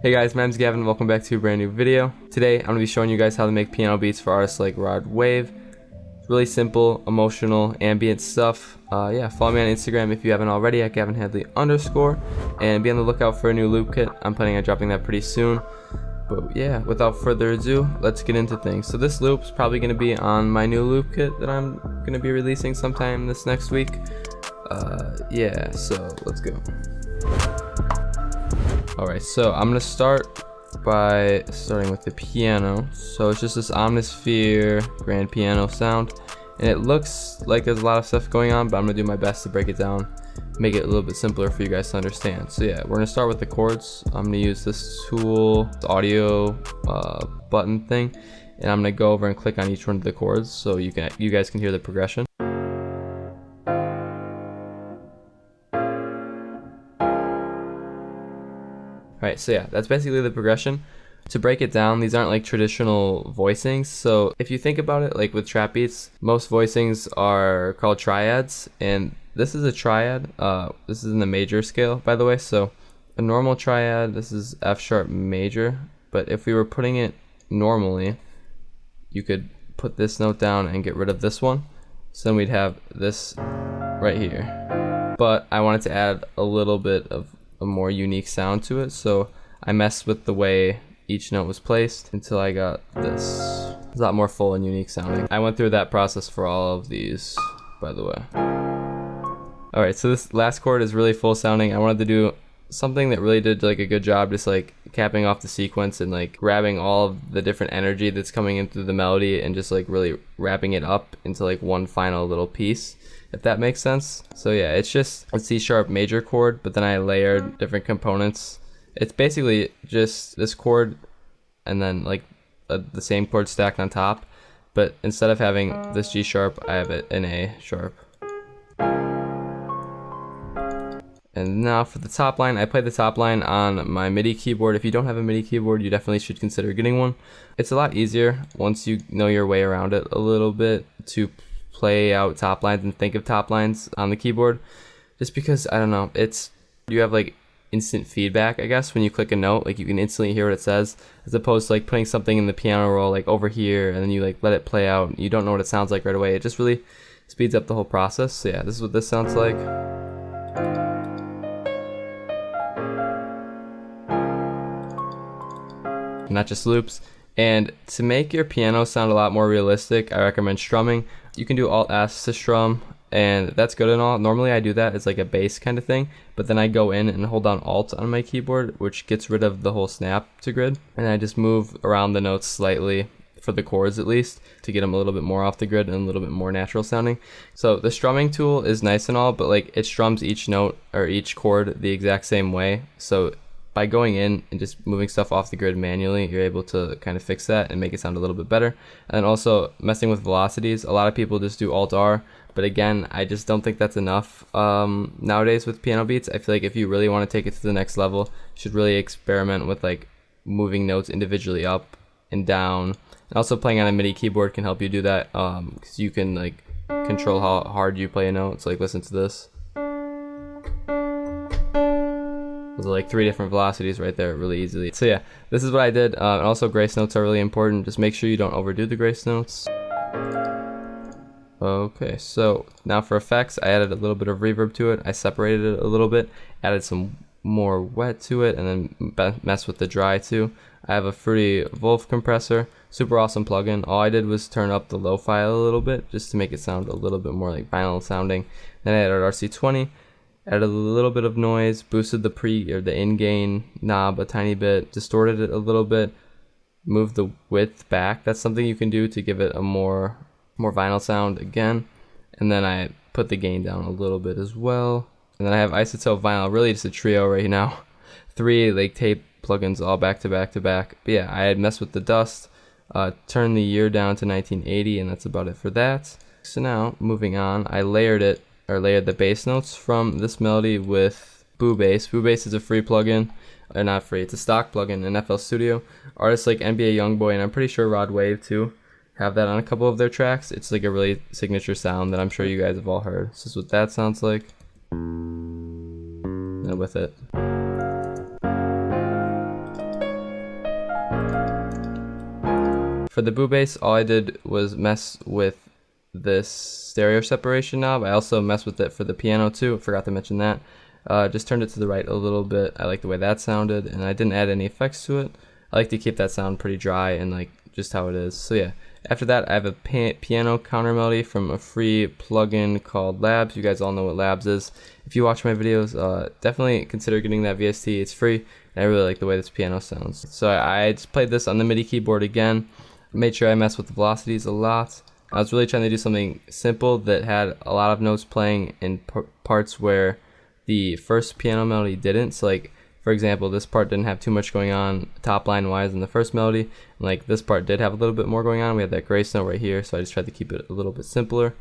Hey guys, my name's Gavin, welcome back to a brand new video. Today I'm going to be showing you guys how to make piano beats for artists like Rod Wave. It's really simple, emotional, ambient stuff. Yeah, follow me on Instagram if you haven't already at gavinhadley_, and be on the lookout for a new loop kit. I'm planning on dropping that pretty soon. But yeah, without further ado, let's get into things. So this loop's probably going to be on my new loop kit that I'm going to be releasing sometime this next week. Yeah, so let's go. Alright, so I'm going to start by starting with the piano. So it's just this omnisphere grand piano sound, and it looks like there's a lot of stuff going on, but I'm going to do my best to break it down, make it a little bit simpler for you guys to understand. So yeah, we're going to start with the chords. I'm going to use this tool, the audio button thing, and I'm going to go over and click on each one of the chords so you guys can hear the progression. Alright, so yeah, that's basically the progression. To break it down, these aren't like traditional voicings. So if you think about it, like with trap beats, most voicings are called triads, and this is a triad. This is in the major scale, by the way. So a normal triad, this is F sharp major, but if we were putting it normally, you could put this note down and get rid of this one. So then we'd have this right here. But I wanted to add a little bit of a more unique sound to it, so I messed with the way each note was placed until I got this. It's a lot more full and unique sounding. I went through that process for all of these, by the way. Alright, so this last chord is really full sounding. I wanted to do something that really did like a good job, just like capping off the sequence and like grabbing all of the different energy that's coming in through the melody and just like really wrapping it up into like one final little piece, if that makes sense. So yeah, it's just a C sharp major chord, but then I layered different components. It's basically just this chord and then like the same chord stacked on top, but instead of having this G sharp, I have it in A sharp. And now for the top line, I play the top line on my MIDI keyboard. If you don't have a MIDI keyboard, you definitely should consider getting one. It's a lot easier once you know your way around it a little bit to play out top lines and think of top lines on the keyboard. Just because, I don't know, you have like instant feedback, I guess, when you click a note. Like you can instantly hear what it says, as opposed to like putting something in the piano roll like over here and then you like let it play out. You don't know what it sounds like right away. It just really speeds up the whole process. So yeah, this is what this sounds like. Not just loops. And to make your piano sound a lot more realistic, I recommend strumming. You can do Alt S to strum, and that's good and all. Normally I do that, it's like a bass kind of thing, but then I go in and hold down Alt on my keyboard, which gets rid of the whole snap to grid, and I just move around the notes slightly, for the chords at least, to get them a little bit more off the grid and a little bit more natural sounding. So the strumming tool is nice and all, but like it strums each note or each chord the exact same way. So by going in and just moving stuff off the grid manually, you're able to kind of fix that and make it sound a little bit better. And also messing with velocities. A lot of people just do Alt R, but again, I just don't think that's enough nowadays with piano beats. I feel like if you really want to take it to the next level, you should really experiment with like moving notes individually up and down. And also playing on a MIDI keyboard can help you do that, because you can like control how hard you play a note. So like listen to this. Those are like 3 different velocities right there really easily. So yeah, this is what I did. And also grace notes are really important. Just make sure you don't overdo the grace notes. Okay, so now for effects, I added a little bit of reverb to it. I separated it a little bit, added some more wet to it, and then messed with the dry too. I have a Fruity Wolf compressor, super awesome plugin. All I did was turn up the low file a little bit just to make it sound a little bit more like vinyl sounding. Then I added RC20. Added a little bit of noise, boosted the in-gain knob a tiny bit, distorted it a little bit, moved the width back. That's something you can do to give it a more vinyl sound again. And then I put the gain down a little bit as well. And then I have Isotope Vinyl, really just a trio right now. 3 like tape plugins all back to back to back. But yeah, I had messed with the dust, turned the year down to 1980, and that's about it for that. So now, moving on, I layered the bass notes from this melody with Boo Bass. Boo Bass is a free plugin, or not free, it's a stock plugin in FL Studio. Artists like NBA Youngboy, and I'm pretty sure Rod Wave too, have that on a couple of their tracks. It's like a really signature sound that I'm sure you guys have all heard. This is what that sounds like. And with it. For the boo bass, all I did was mess with this stereo separation knob. I also messed with it for the piano too. I forgot to mention that. Just turned it to the right a little bit. I like the way that sounded, and I didn't add any effects to it. I like to keep that sound pretty dry and like just how it is. So yeah, after that I have a piano counter melody from a free plugin called Labs. You guys all know what Labs is. If you watch my videos, definitely consider getting that VST. It's free, and I really like the way this piano sounds. So I just played this on the MIDI keyboard again. Made sure I messed with the velocities a lot. I was really trying to do something simple that had a lot of notes playing in parts where the first piano melody didn't. So like, for example, this part didn't have too much going on top line wise in the first melody, and like this part did have a little bit more going on. We have that grace note right here, so I just tried to keep it a little bit simpler.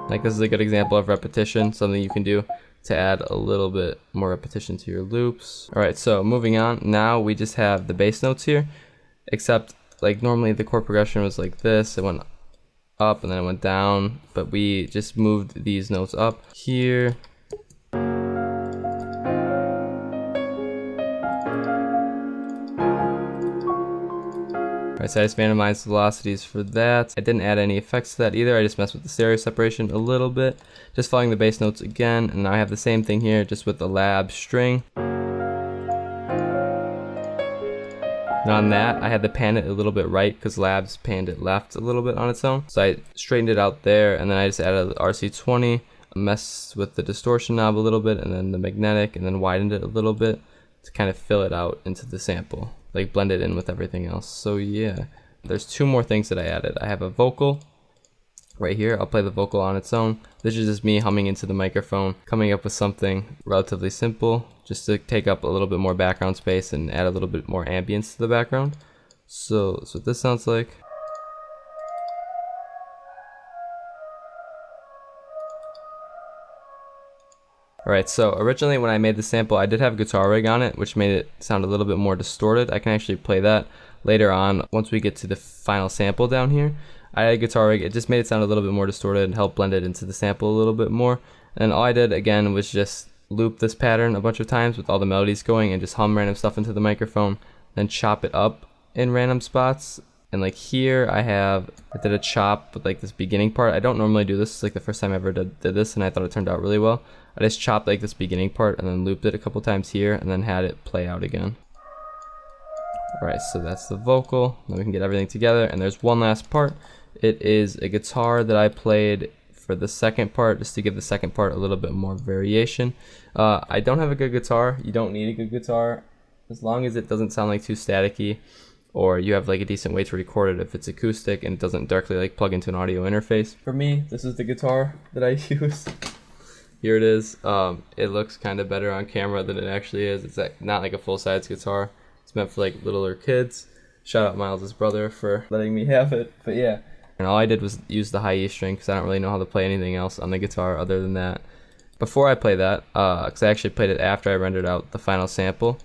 Like, this is a good example of repetition, something you can do to add a little bit more repetition to your loops. Alright, so moving on, now we just have the bass notes here, except like normally the chord progression was like this. It went up and then it went down, but we just moved these notes up here. Alright, so I just randomized the velocities for that. I didn't add any effects to that either. I just messed with the stereo separation a little bit, just following the bass notes again. And now I have the same thing here, just with the lab string. And on that, I had to pan it a little bit right because Labs panned it left a little bit on its own. So I straightened it out there, and then I just added the RC20, messed with the distortion knob a little bit, and then the magnetic, and then widened it a little bit to kind of fill it out into the sample, like blend it in with everything else. So yeah, there's two more things that I added. I have a vocal right here. I'll play the vocal on its own. This is just me humming into the microphone, coming up with something relatively simple, just to take up a little bit more background space and add a little bit more ambience to the background. So that's what this sounds like. Alright, so originally when I made the sample, I did have a guitar rig on it, which made it sound a little bit more distorted. I can actually play that later on once we get to the final sample down here. I had a guitar rig, it just made it sound a little bit more distorted and helped blend it into the sample a little bit more. And all I did again was just loop this pattern a bunch of times with all the melodies going and just hum random stuff into the microphone, then chop it up in random spots. And like here I did a chop with like this beginning part. I don't normally do this. It's like the first time I ever did this, and I thought it turned out really well. I just chopped like this beginning part and then looped it a couple times here and then had it play out again. Alright, so that's the vocal. Then we can get everything together, and there's one last part. It is a guitar that I played for the second part, just to give the second part a little bit more variation. I don't have a good guitar. You don't need a good guitar as long as it doesn't sound like too staticky, or you have like a decent way to record it if it's acoustic and it doesn't directly like plug into an audio interface. For me, this is the guitar that I use. Here it is. It looks kind of better on camera than it actually is. It's not like a full-size guitar. It's meant for like littler kids. Shout out Miles' brother for letting me have it. But yeah, and all I did was use the high E string because I don't really know how to play anything else on the guitar other than that. Before I play that, because I actually played it after I rendered out the final sample,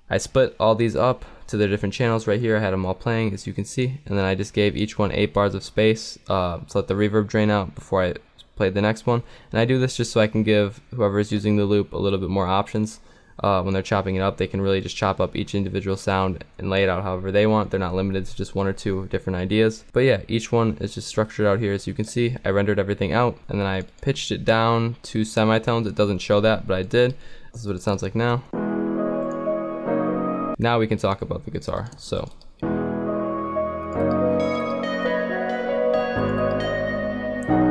I split all these up to their different channels right here. I had them all playing, as you can see, and then I just gave each one 8 bars of space to let the reverb drain out before I played the next one. And I do this just so I can give whoever is using the loop a little bit more options. When they're chopping it up, they can really just chop up each individual sound and lay it out however they want. They're not limited to just 1 or 2 different ideas. But yeah, each one is just structured out here, as you can see. I rendered everything out, and then I pitched it down to semitones. It doesn't show that, but I did. This is what it sounds like now. Now we can talk about the guitar. So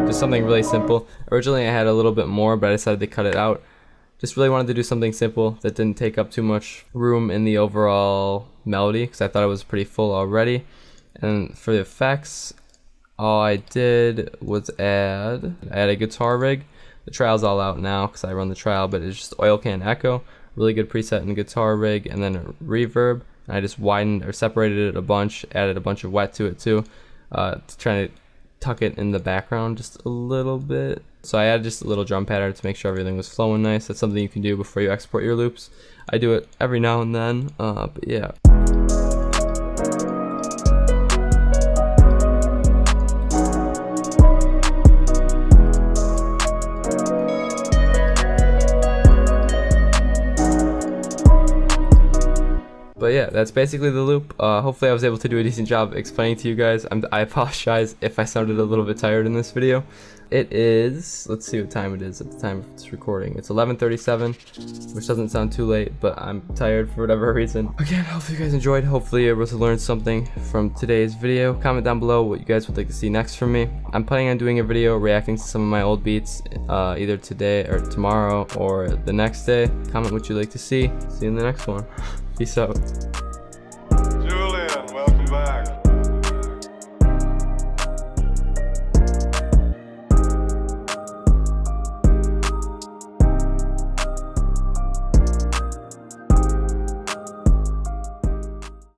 just something really simple. Originally I had a little bit more, but I decided to cut it out. Just really wanted to do something simple that didn't take up too much room in the overall melody, because I thought it was pretty full already. And for the effects, all I did was add a guitar rig. The trial's all out now because I run the trial, but it's just oil can echo. Really good preset in guitar rig, and then a reverb. And I just widened or separated it a bunch, added a bunch of wet to it too, to try to tuck it in the background just a little bit. So I added just a little drum pattern to make sure everything was flowing nice. That's something you can do before you export your loops. I do it every now and then, but yeah. But yeah, that's basically the loop. Hopefully I was able to do a decent job explaining to you guys. I apologize if I sounded a little bit tired in this video. It is, let's see what time it is at the time of this recording. It's 11:37, which doesn't sound too late, but I'm tired for whatever reason. Again, hopefully you guys enjoyed. Hopefully you're able to learn something from today's video. Comment down below what you guys would like to see next from me. I'm planning on doing a video reacting to some of my old beats, either today or tomorrow or the next day. Comment what you'd like to see. See you in the next one. Peace out. Julian, welcome back.